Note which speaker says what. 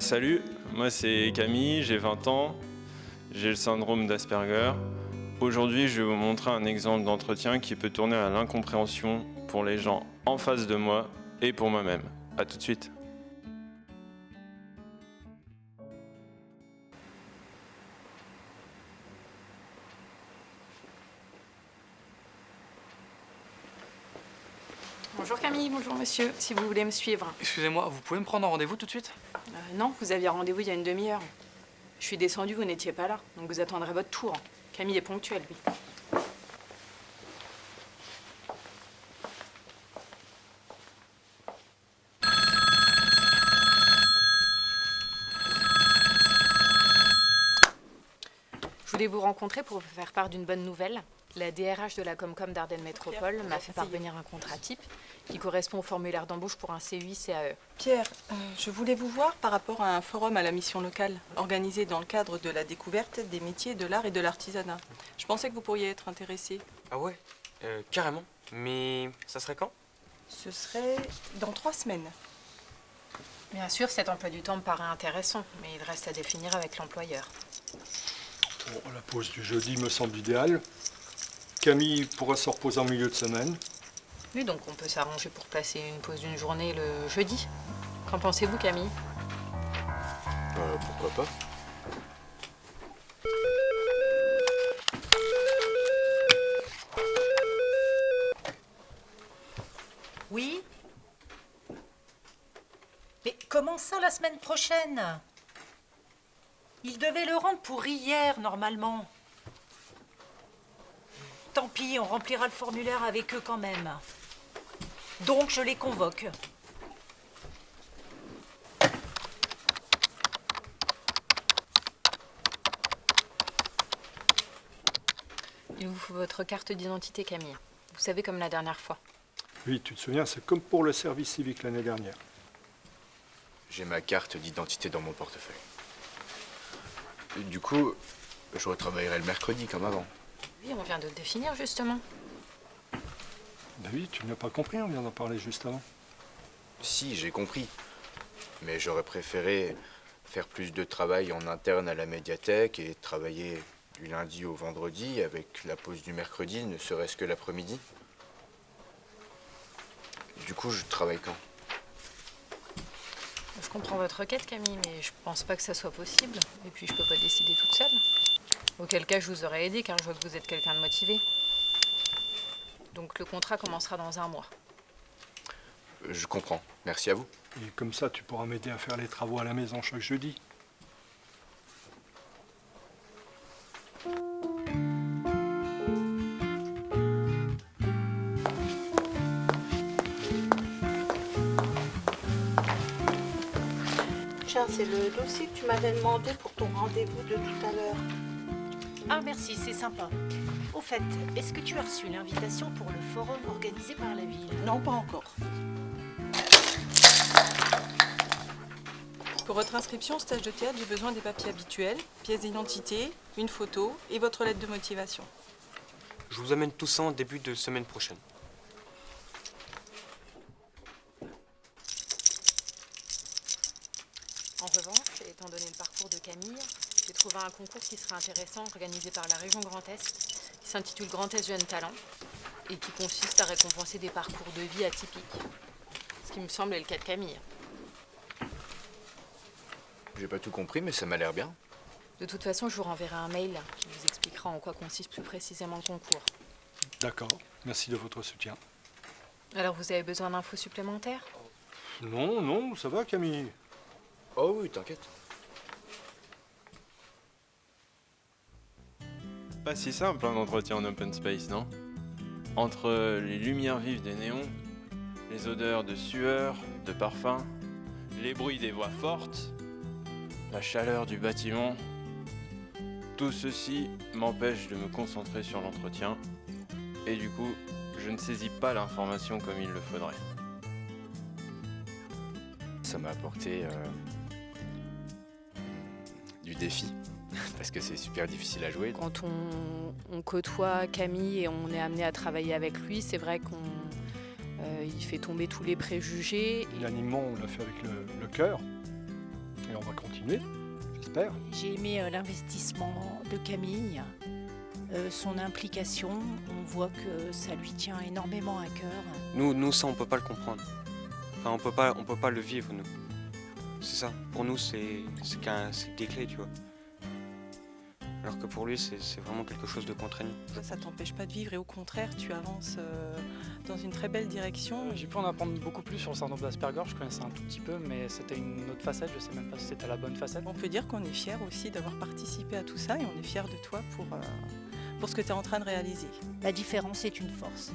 Speaker 1: Salut, moi c'est Camille, j'ai 20 ans, j'ai le syndrome d'Asperger. Aujourd'hui, je vais vous montrer un exemple d'entretien qui peut tourner à l'incompréhension pour les gens en face de moi et pour moi-même. A tout de suite.
Speaker 2: Bonjour Camille, bonjour monsieur, si vous voulez me suivre.
Speaker 3: Excusez-moi, vous pouvez me prendre un rendez-vous tout de suite?
Speaker 2: Non, vous aviez rendez-vous il y a une demi-heure. Je suis descendue, vous n'étiez pas là, donc vous attendrez votre tour. Camille est ponctuelle, lui. Je voulais vous rencontrer pour vous faire part d'une bonne nouvelle. La DRH de la Comcom d'Ardennes Métropole m'a fait parvenir un contrat type qui correspond au formulaire d'embauche pour un CUI-CAE.
Speaker 4: Pierre, je voulais vous voir par rapport à un forum à la mission locale, organisé dans le cadre de la découverte des métiers de l'art et de l'artisanat. Je pensais que vous pourriez être intéressé.
Speaker 3: Ah ouais, carrément. Mais ça serait quand?
Speaker 4: Ce serait dans 3 semaines.
Speaker 2: Bien sûr, cet emploi du temps me paraît intéressant, mais il reste à définir avec l'employeur.
Speaker 5: Bon, la pause du jeudi me semble idéale. Camille pourra se reposer en milieu de semaine.
Speaker 2: Oui, donc on peut s'arranger pour placer une pause d'une journée le jeudi. Qu'en pensez-vous, Camille?
Speaker 3: Pourquoi pas?
Speaker 6: Oui? Mais comment ça la semaine prochaine? Ils devaient le rendre pour hier, normalement. Tant pis, on remplira le formulaire avec eux quand même. Donc, je les convoque.
Speaker 2: Il vous faut votre carte d'identité, Camille. Vous savez, comme la dernière fois.
Speaker 5: Oui, tu te souviens, c'est comme pour le service civique l'année dernière.
Speaker 3: J'ai ma carte d'identité dans mon portefeuille. Du coup, je retravaillerai le mercredi comme avant.
Speaker 2: Oui, on vient de le définir, justement.
Speaker 5: Ben oui, tu n'as pas compris, on vient d'en parler juste avant.
Speaker 3: Si, j'ai compris. Mais j'aurais préféré faire plus de travail en interne à la médiathèque et travailler du lundi au vendredi avec la pause du mercredi, ne serait-ce que l'après-midi. Du coup, je travaille quand?
Speaker 2: Je comprends votre requête, Camille, mais je pense pas que ça soit possible. Et puis, je peux pas décider toute seule. Auquel cas, je vous aurais aidé, car je vois que vous êtes quelqu'un de motivé. Donc, le contrat commencera dans 1 mois.
Speaker 3: Je comprends. Merci à vous.
Speaker 5: Et comme ça, tu pourras m'aider à faire les travaux à la maison chaque jeudi.
Speaker 7: Tiens, c'est le dossier que tu m'avais demandé pour ton rendez-vous de tout à l'heure.
Speaker 6: Ah, merci, c'est sympa. Au fait, est-ce que tu as reçu l'invitation pour le forum organisé par la ville?
Speaker 7: Non, pas encore.
Speaker 4: Pour votre inscription au stage de théâtre, j'ai besoin des papiers habituels, pièce d'identité, une photo et votre lettre de motivation.
Speaker 8: Je vous amène tout ça en début de semaine prochaine.
Speaker 2: En revanche, étant donné le parcours de Camille, j'ai trouvé un concours qui serait intéressant, organisé par la région Grand Est, qui s'intitule Grand Est Jeunes Talents, et qui consiste à récompenser des parcours de vie atypiques. Ce qui me semble est le cas de Camille.
Speaker 3: J'ai pas tout compris, mais ça m'a l'air bien.
Speaker 2: De toute façon, je vous renverrai un mail qui vous expliquera en quoi consiste plus précisément le concours.
Speaker 5: D'accord, merci de votre soutien.
Speaker 2: Alors, vous avez besoin d'infos supplémentaires?
Speaker 5: Non, non, ça va Camille.
Speaker 3: Oh oui, t'inquiète.
Speaker 1: Pas si simple un entretien en open space, non? Entre les lumières vives des néons, les odeurs de sueur, de parfum, les bruits des voix fortes, la chaleur du bâtiment, tout ceci m'empêche de me concentrer sur l'entretien et du coup, je ne saisis pas l'information comme il le faudrait.
Speaker 3: Ça m'a apporté du défi, parce que c'est super difficile à jouer.
Speaker 2: Quand on côtoie Camille et on est amené à travailler avec lui, c'est vrai il fait tomber tous les préjugés.
Speaker 5: L'animement, on l'a fait avec le cœur. Et on va continuer, j'espère.
Speaker 6: J'ai aimé l'investissement de Camille, son implication. On voit que ça lui tient énormément à cœur.
Speaker 8: Nous ça, on peut pas le comprendre. Enfin, on peut pas le vivre, nous. C'est ça. Pour nous, c'est des clés, tu vois. Alors que pour lui, c'est vraiment quelque chose de contraignant.
Speaker 4: Ça t'empêche pas de vivre et au contraire, tu avances dans une très belle direction.
Speaker 9: J'ai pu en apprendre beaucoup plus sur le syndrome d'Asperger, je connaissais un tout petit peu, mais c'était une autre facette, je sais même pas si c'était la bonne facette.
Speaker 4: On peut dire qu'on est fiers aussi d'avoir participé à tout ça et on est fiers de toi pour ce que tu es en train de réaliser.
Speaker 6: La différence est une force.